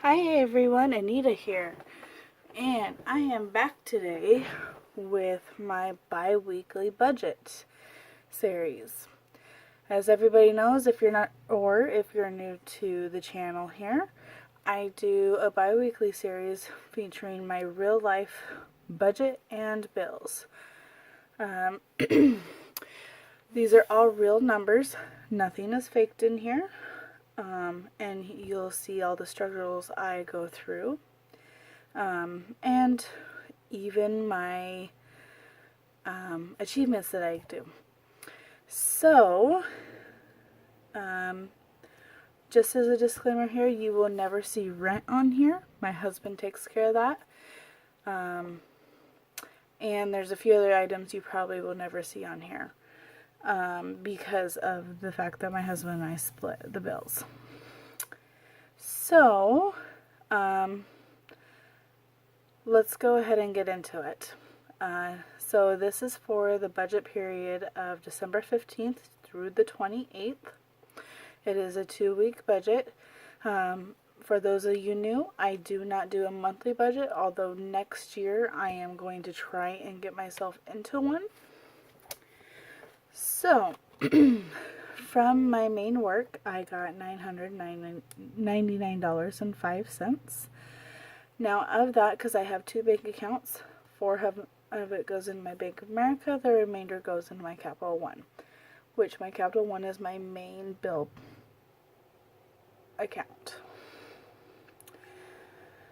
Hi everyone, Anita here, and I am back today with my bi-weekly budget series. As everybody knows, if you're new to the channel here, I do a bi-weekly series featuring my real life budget and bills. These are all real numbers, nothing is faked in here. And you'll see all the struggles I go through, and even my achievements that I do. So, just as a disclaimer here, you will never see rent on here. My husband takes care of that. And there's a few other items you probably will never see on here. Because of the fact that my husband and I split the bills. So, let's go ahead and get into it. So this is for the budget period of December 15th through the 28th. It is a 2-week budget. For those of you new, I do not do a monthly budget, although next year I am going to try and get myself into one. So, from my main work, I got $999.05. Now, of that, because I have 2 bank accounts, 4 of it goes in my Bank of America, the remainder goes into my Capital One, which my Capital One is my main bill account.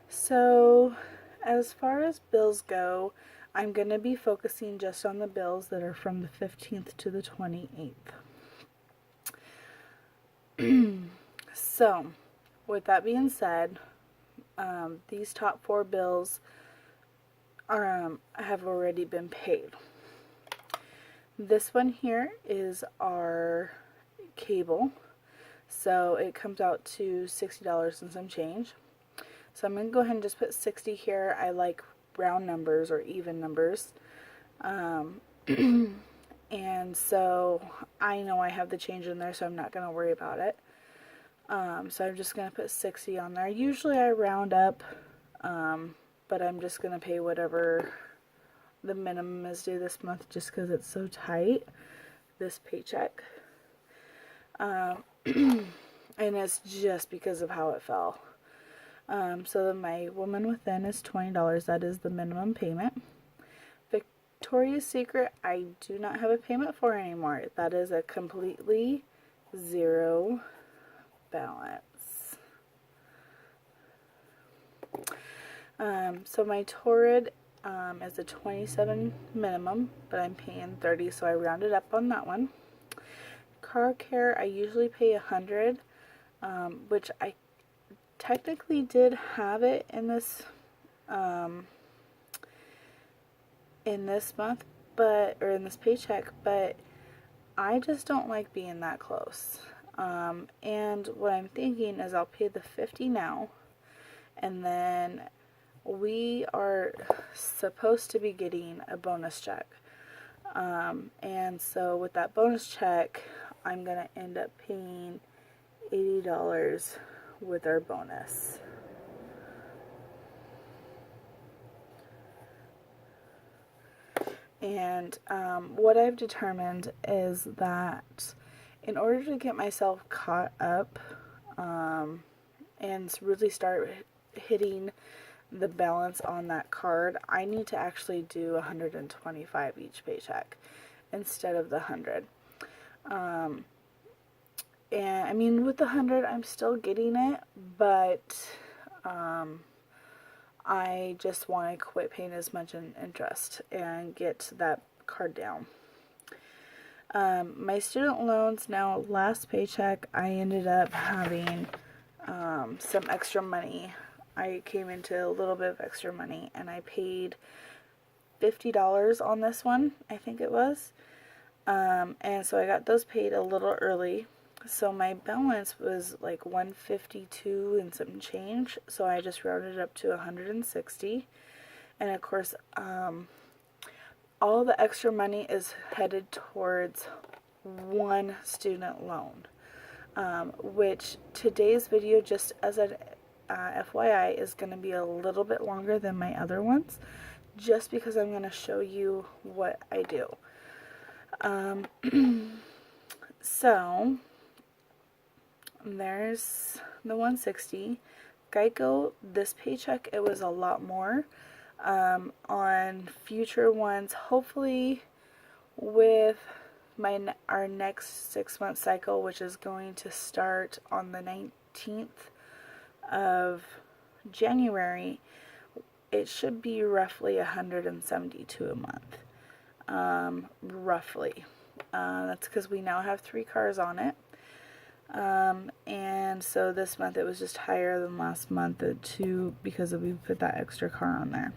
So, as far as bills go, I'm going to be focusing just on the bills that are from the 15th to the 28th. So, with that being said, these top 4 bills have already been paid. This one here is our cable, so it comes out to $60 and some change. So I'm going to go ahead and just put 60 here. I like round numbers or even numbers. And so I know I have the change in there, so I'm not going to worry about it. So I'm just going to put 60 on there. Usually I round up, but I'm just going to pay whatever the minimum is due this month just because it's so tight, this paycheck. And it's just because of how it fell. So my Woman Within is $20. That is the minimum payment. Victoria's Secret, I do not have a payment for anymore. That is a completely zero balance. So my Torrid is a 27 minimum, but I'm paying 30, so I rounded up on that one. Car care, I usually pay 100, which I technically did have it in this month, or in this paycheck, but I just don't like being that close. And what I'm thinking is I'll pay the 50 now, and then we are supposed to be getting a bonus check. And so with that bonus check, I'm going to end up paying $80 with our bonus. And what I've determined is that in order to get myself caught up and really start hitting the balance on that card, I need to actually do 125 each paycheck instead of the 100. And I mean, with the 100, I'm still getting it, but I just want to quit paying as much in interest and get that card down. My student loans, now last paycheck, I ended up having some extra money. I came into a little bit of extra money, and I paid $50 on this one, I think it was. And so I got those paid a little early. So my balance was like 152 and some change, so I just rounded it up to 160. And of course, all the extra money is headed towards one student loan, which today's video, just as an FYI, is going to be a little bit longer than my other ones, just because I'm going to show you what I do. So there's the 160. Geico, this paycheck, it was a lot more. On future ones, hopefully with our next 6-month cycle, which is going to start on the 19th of January, it should be roughly $172 a month, roughly. That's because we now have 3 cars on it. And so this month it was just higher than last month because we put that extra car on there.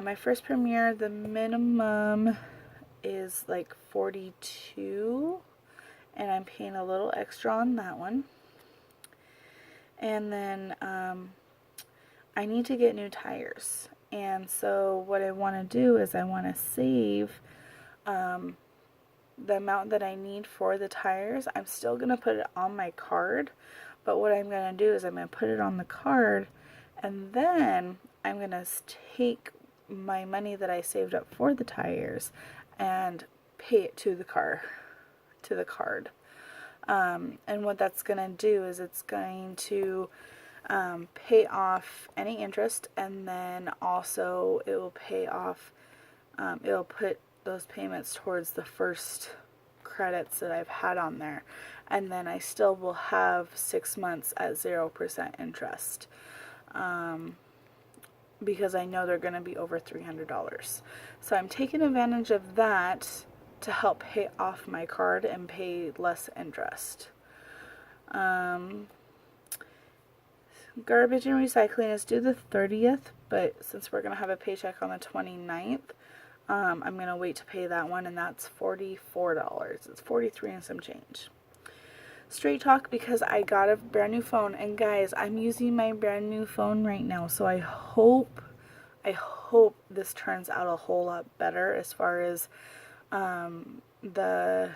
My first Premier, the minimum is like $42, and I'm paying a little extra on that one. And then I need to get new tires, and so what I want to do is I want to save the amount that I need for the tires. I'm still going to put it on my card, but what I'm going to do is I'm going to put it on the card, and then I'm going to take my money that I saved up for the tires and pay it to the card. And what that's going to do is it's going to pay off any interest, and then also it will pay off, it'll put those payments towards the first credits that I've had on there, and then I still will have 6 months at 0% interest, because I know they're going to be over $300. So I'm taking advantage of that to help pay off my card and pay less interest. Garbage and recycling is due the 30th, but since we're going to have a paycheck on the 29th, I'm going to wait to pay that one, and that's $44. It's $43 and some change. Straight Talk, because I got a brand new phone, and guys, I'm using my brand new phone right now, so I hope this turns out a whole lot better as far as the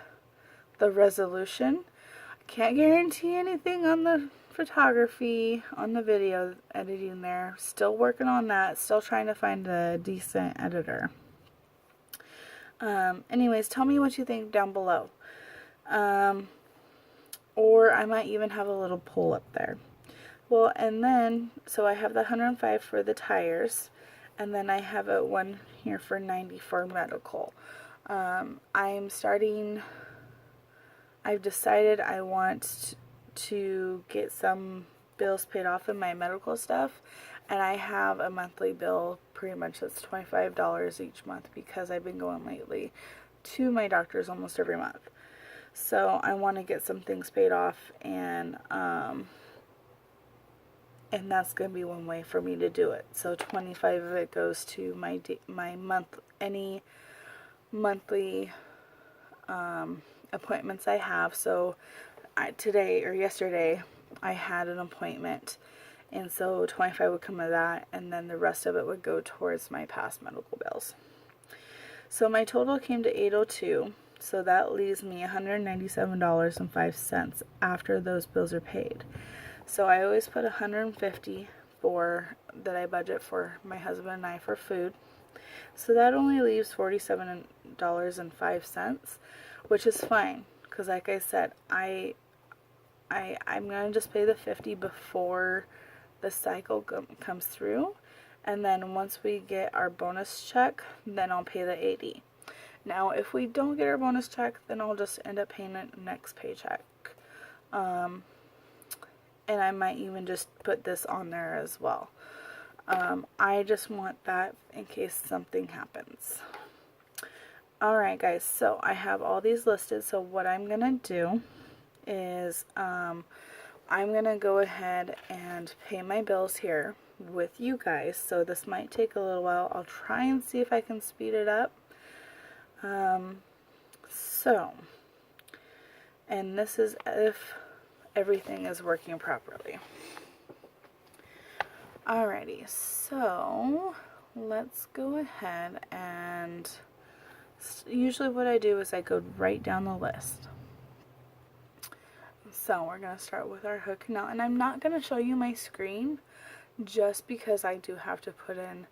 resolution. I can't guarantee anything on the photography, on the video editing there. Still working on that. Still trying to find a decent editor. Anyways, tell me what you think down below. Or I might even have a little poll up there. Well, and then, so I have the 105 for the tires, and then I have one here for 90 for medical. I've decided I want to get some bills paid off in my medical stuff, and I have a monthly bill pretty much that's $25 each month because I've been going lately to my doctor's almost every month. So I want to get some things paid off, and that's going to be one way for me to do it. So 25 of it goes to my monthly appointments I have. So today or yesterday I had an appointment, and so 25 would come of that, and then the rest of it would go towards my past medical bills. So my total came to $802. So that leaves me $197.05 after those bills are paid. So I always put $150 that I budget for my husband and I for food. So that only leaves $47.05, which is fine, because like I said, I'm gonna just pay the $50 before the cycle comes through, and then once we get our bonus check, then I'll pay the $80. Now, if we don't get our bonus check, then I'll just end up paying it next paycheck. And I might even just put this on there as well. I just want that in case something happens. Alright guys, so I have all these listed, so what I'm going to do is I'm going to go ahead and pay my bills here with you guys. So this might take a little while. I'll try and see if I can speed it up. And this is if everything is working properly. Alrighty, so let's go ahead and usually what I do is I go right down the list. So we're going to start with our hook now, and I'm not going to show you my screen just because I do have to put in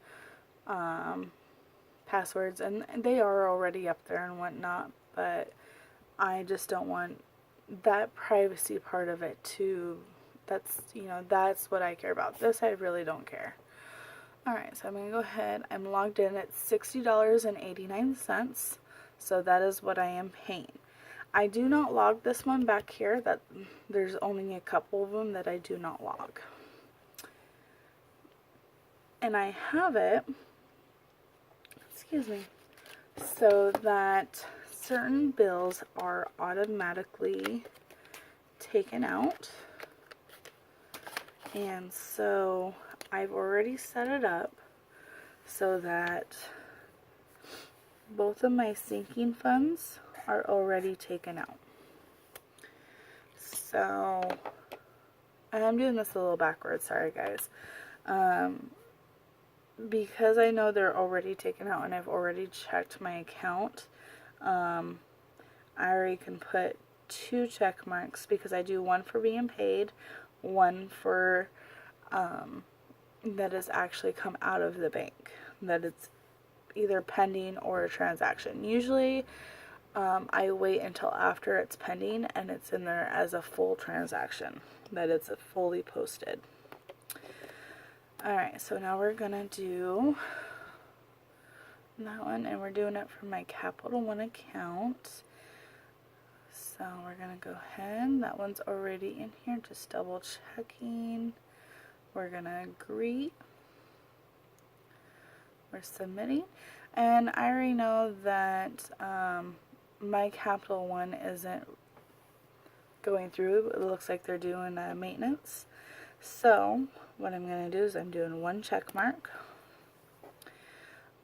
passwords, and they are already up there and whatnot, but I just don't want that privacy part of it to, that's, you know, that's what I care about. This I really don't care. Alright, so I'm going to go ahead, I'm logged in at $60.89, so that is what I am paying. I do not log this one back here, that there's only a couple of them that I do not log. And I have it, excuse me, so that certain bills are automatically taken out. And so I've already set it up so that both of my sinking funds are already taken out. So, and I'm doing this a little backwards, sorry guys. Because I know they're already taken out and I've already checked my account, I already can put 2 check marks because I do one for being paid, one for that has actually come out of the bank, that it's either pending or a transaction. Usually I wait until after it's pending and it's in there as a full transaction, that it's fully posted. Alright, so now we're gonna do that one, and we're doing it for my Capital One account. So we're gonna go ahead, that one's already in here, just double checking. We're gonna agree. We're submitting, and I already know that my Capital One isn't going through. It looks like they're doing maintenance. So what I'm going to do is I'm doing 1 check mark.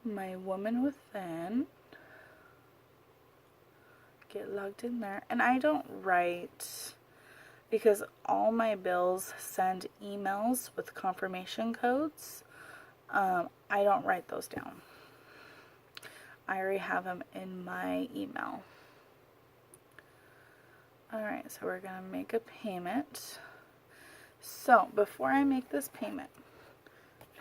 My woman within, get logged in there, and I don't write, because all my bills send emails with confirmation codes. I don't write those down. I already have them in my email. Alright, so we're going to make a payment. So before I make this payment,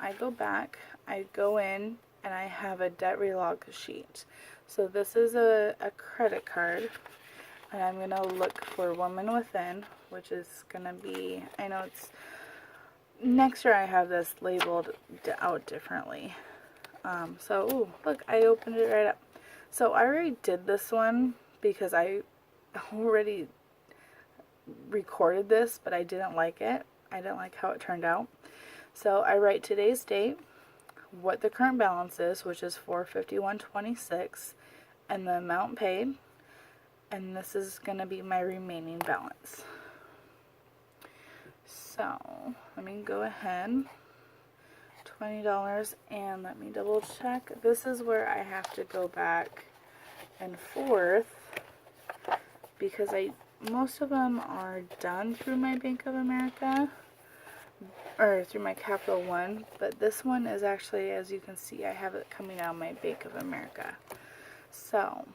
I go back, I go in, and I have a debt relog sheet. So this is a credit card, and I'm going to look for Woman Within, which is going to be, I know it's, next year I have this labeled out differently. So, ooh, look, I opened it right up. So I already did this one because I already recorded this, but I didn't like it. I didn't like how it turned out. So I write today's date, what the current balance is, which is $451.26, and the amount paid, and this is going to be my remaining balance. So let me go ahead, $20, and let me double check. This is where I have to go back and forth because most of them are done through my Bank of America or through my Capital One, but this one is actually, as you can see, I have it coming out of my Bank of America. So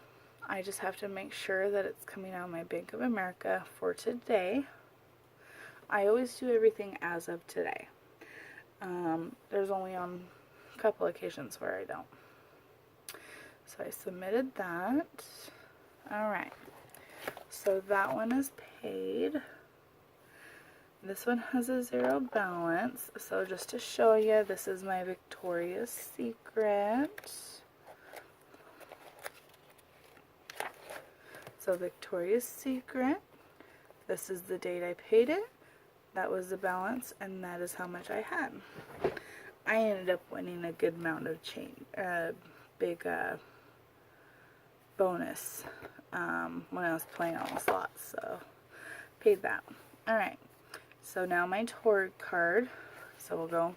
I just have to make sure that it's coming out of my Bank of America for today. I always do everything as of today. There's only on a couple occasions where I don't. So I submitted that. Alright, so that one is paid. This one has a 0 balance. So just to show you, this is my Victoria's Secret. So Victoria's Secret, this is the date I paid it, that was the balance, and that is how much I had. I ended up winning a good amount of big bonus when I was playing on the slots, so paid that. Alright, so now my Torrid card, so we'll go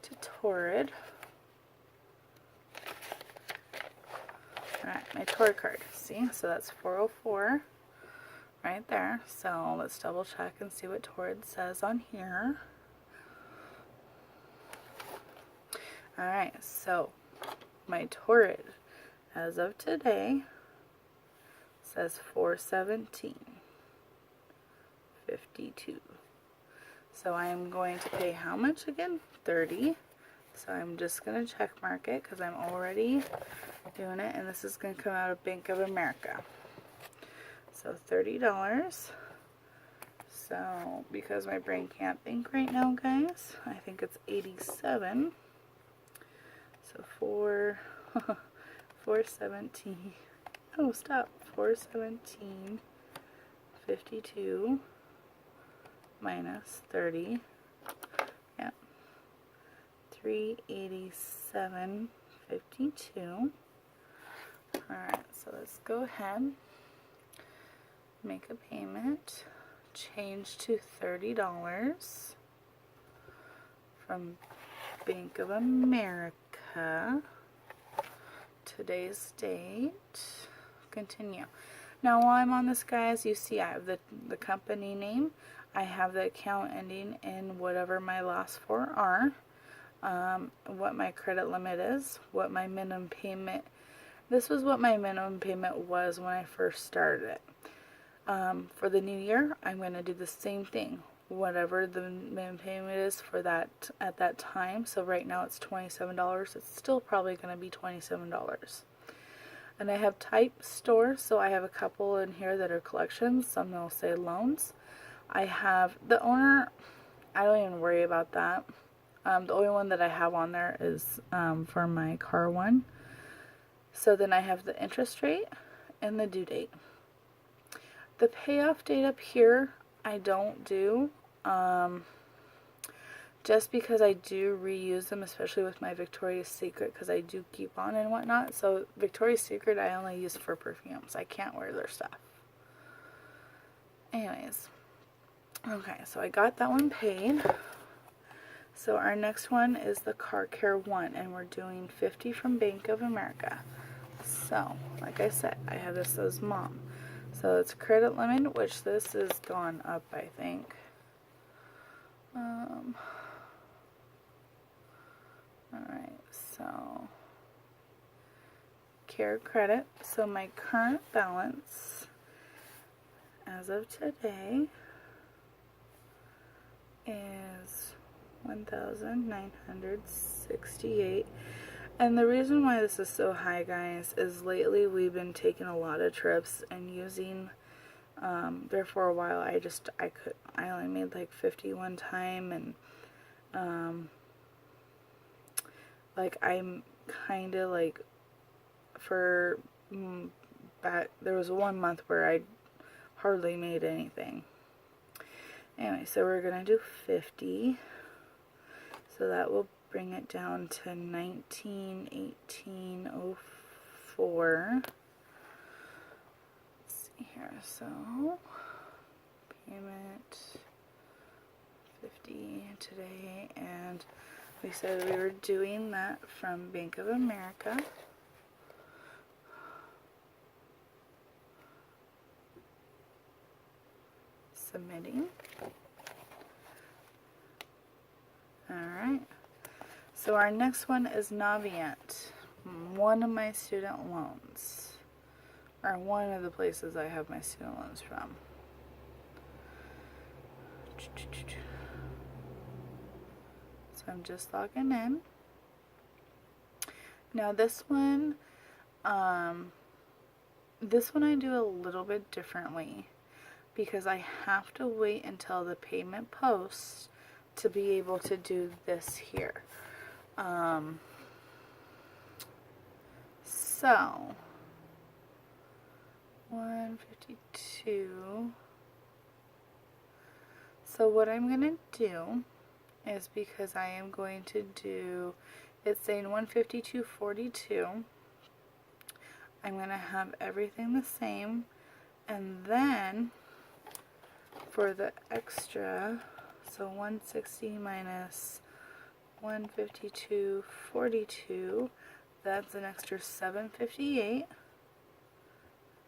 to Torrid. Alright, my Torrid card, see, so that's 404 right there. So let's double check and see what Torrid says on here. Alright, so my Torrid as of today says 417. $30.52. So I am going to pay how much again? $30. So I'm just going to check mark it because I'm already doing it, and this is going to come out of Bank of America. So $30. So because my brain can't think right now, guys, I think it's 87. So 417. Oh, stop. 417.52 minus 30. Yeah. 387.52. Alright, so let's go ahead, make a payment, change to $30 from Bank of America. Today's date. Continue. Now while I'm on this, guys, you see I have the company name. I have the account ending in whatever my last four are. What my credit limit is. What my minimum payment. This was what my minimum payment was when I first started it. For the new year, I'm going to do the same thing. Whatever the minimum payment is for that at that time. So right now it's $27. It's still probably going to be $27. And I have type store, so I have a couple in here that are collections. Some will say loans. I have the owner. I don't even worry about that. The only one that I have on there is for my car one. So then I have the interest rate and the due date. The payoff date up here, I don't do, just because I do reuse them, especially with my Victoria's Secret, because I do keep on and whatnot. So Victoria's Secret I only use for perfumes. I can't wear their stuff. Anyways, okay, so I got that one paid. So our next one is the car care one, and we're doing 50 from Bank of America. So, like I said, I have this as mom. So it's credit limit, which this has gone up, I think. Alright, so care credit. So my current balance as of today is $1,968. And the reason why this is so high, guys, is lately we've been taking a lot of trips and using there for a while. I only made like 50 one time, and like I'm kind of like for back there was 1 month where I hardly made anything. Anyway, so we're gonna do 50. So that will bring it down to 1918.04. Let's see here. So payment 50 today, and we said we were doing that from Bank of America. Submitting. Alright. So our next one is Navient, one of my student loans, or one of the places I have my student loans from. So I'm just logging in. Now this one I do a little bit differently because I have to wait until the payment posts to be able to do this here. So 152. So what I'm gonna do is, because I am going to do, it's saying 152.42. I'm gonna have everything the same, and then for the extra, so 160 minus 152.42, that's an extra $7.58.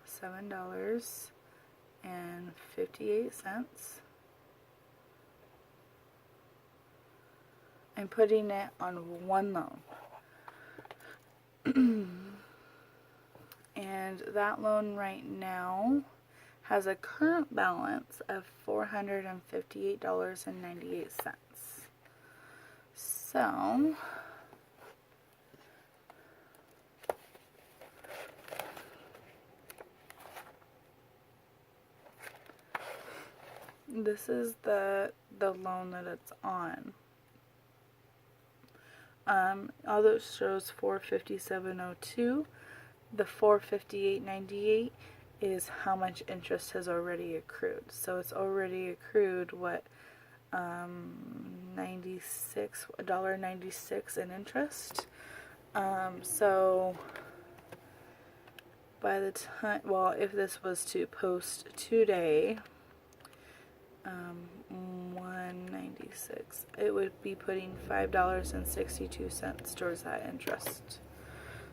$7.58. I'm putting it on one loan. And that loan right now has a current balance of $458.98. So this is the loan that it's on. Although it shows 457.02, the 458.98 is how much interest has already accrued. So it's already accrued what, $96 in interest. So by the time, well, if this was to post today, 196, it would be putting $5.62 towards that interest.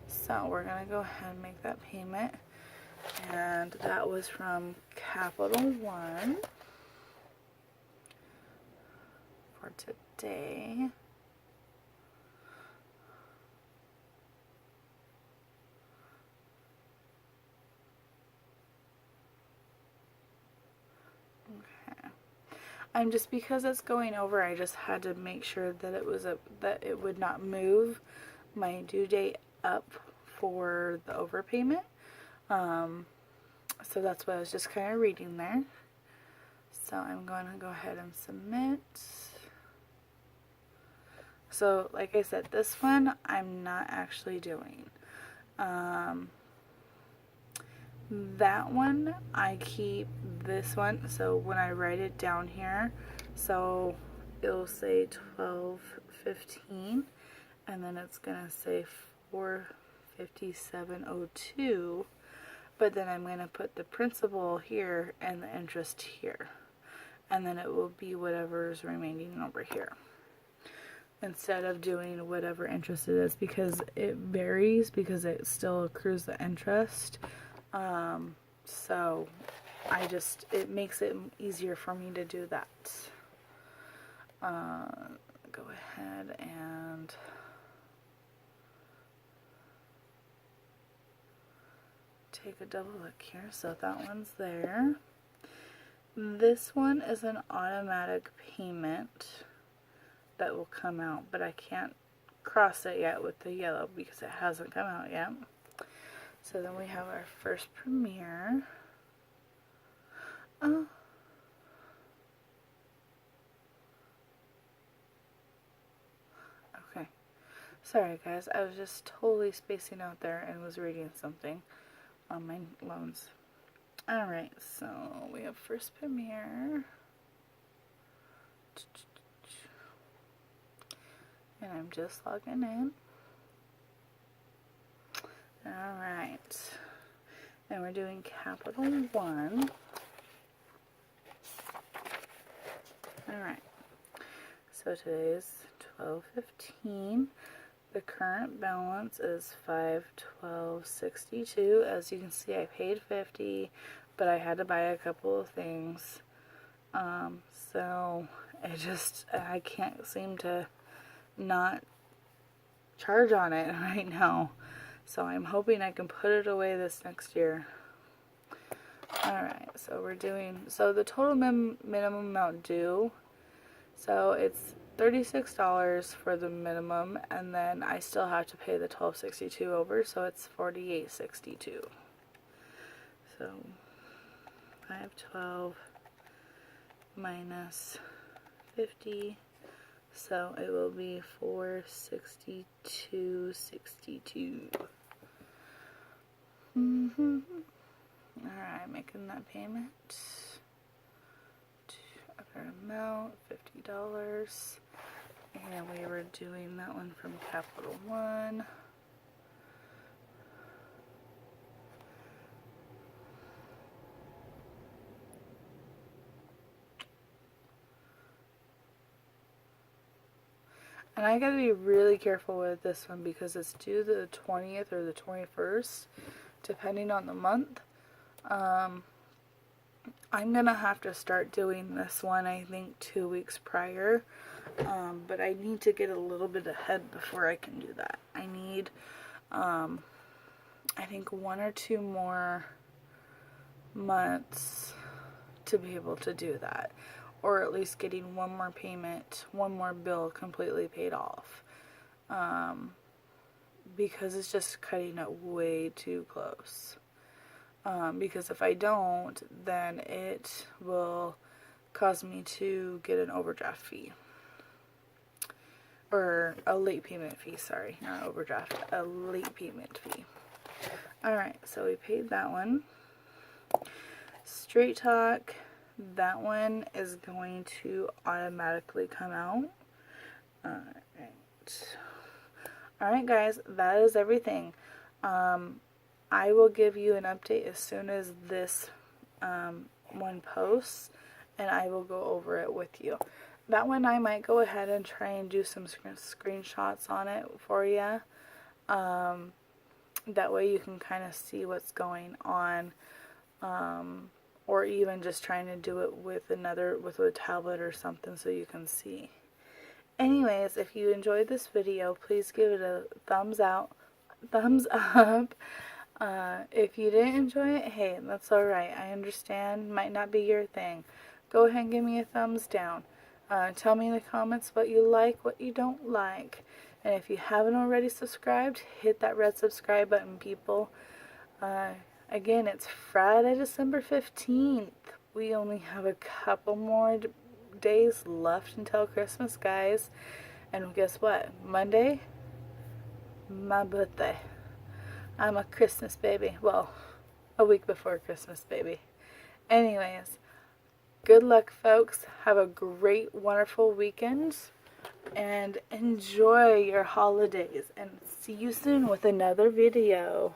So we're gonna go ahead and make that payment, and that was from Capital One for today. Just because it's going over, I just had to make sure that it was that it would not move my due date up for the overpayment. So that's what I was just kind of reading there. So I'm going to go ahead and submit. So like I said, this one I'm not actually doing. That one I keep. This one, so when I write it down here, so it'll say 1215, and then it's gonna say 457.02, but then I'm gonna put the principal here and the interest here, and then it will be whatever is remaining over here, instead of doing whatever interest it is, because it varies, because it still accrues the interest. So it makes it easier for me to do that. Go ahead and take a double look here. So that one's there. This one is an automatic payment that will come out, but I can't cross it yet with the yellow because it hasn't come out yet. So then we have our first premiere. Okay. Sorry guys, I was just totally spacing out there and was reading something on my loans. Alright, so we have first premiere. And I'm just logging in. Alright. And we're doing Capital One. Alright. So today's 12/15. The current balance is $512.62. As you can see, I paid $50, but I had to buy a couple of things. So I can't seem to not charge on it right now. So I'm hoping I can put it away this next year. Alright, so the total minimum amount due, so it's $36 for the minimum, and then I still have to pay the $12.62 over, so it's $48.62. So 512 minus 50, so it will be $462.62. Alright, making that payment. Other amount, $50. And we were doing that one from Capital One. And I gotta be really careful with this one because it's due the 20th or the 21st, depending on the month. I'm gonna have to start doing this one, I think, 2 weeks prior. But I need to get a little bit ahead before I can do that. I need, I think 1 or 2 more months to be able to do that, or at least getting one more payment, one more bill completely paid off, because it's just cutting it way too close. Because if I don't, then it will cause me to get an overdraft fee. Or a late payment fee, sorry. Not overdraft, a late payment fee. Alright, so we paid that one. Straight Talk, that one is going to automatically come out. Alright guys, that is everything. I will give you an update as soon as this one posts, and I will go over it with you. That one I might go ahead and try and do some screenshots on it for you. That way you can kind of see what's going on, or even just trying to do it with a tablet or something so you can see. Anyways, if you enjoyed this video, please give it a thumbs up. If you didn't enjoy it, hey, that's alright. I understand. Might not be your thing. Go ahead and give me a thumbs down. Tell me in the comments what you like, what you don't like. And if you haven't already subscribed, hit that red subscribe button, people. Again, it's Friday, December 15th. We only have a couple more days left until Christmas, guys. And guess what? Monday, my birthday. I'm a Christmas baby. Well, a week before Christmas, baby. Anyways, good luck, folks. Have a great, wonderful weekend. And enjoy your holidays. And see you soon with another video.